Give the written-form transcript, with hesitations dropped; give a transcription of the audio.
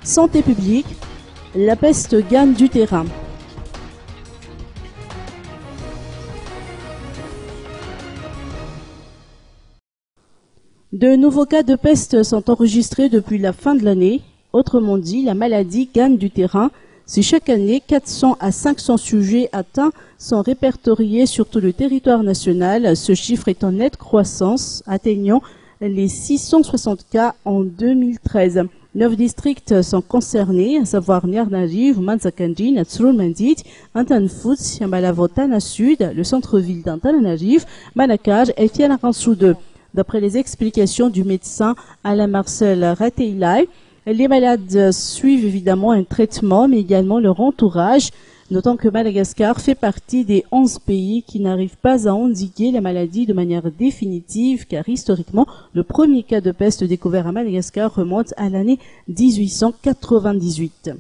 Santé publique, la peste gagne du terrain. De nouveaux cas de peste sont enregistrés depuis la fin de l'année. Autrement dit, la maladie gagne du terrain. Si chaque année, 400 à 500 sujets atteints sont répertoriés sur tout le territoire national, ce chiffre est en nette croissance, atteignant les 660 cas en 2013. 9 districts sont concernés, à savoir Niarnariv, Manzakandji, Natsrul-Mandit, Antanfout, Yambalavotana Sud, le centre-ville d'Antananariv, Manakaj et Fianaransou-2. D'après les explications du médecin Alain Marcel Rateilai, les malades suivent évidemment un traitement, mais également leur entourage, notant que Madagascar fait partie des 11 pays qui n'arrivent pas à endiguer la maladie de manière définitive, car historiquement, le premier cas de peste découvert à Madagascar remonte à l'année 1898.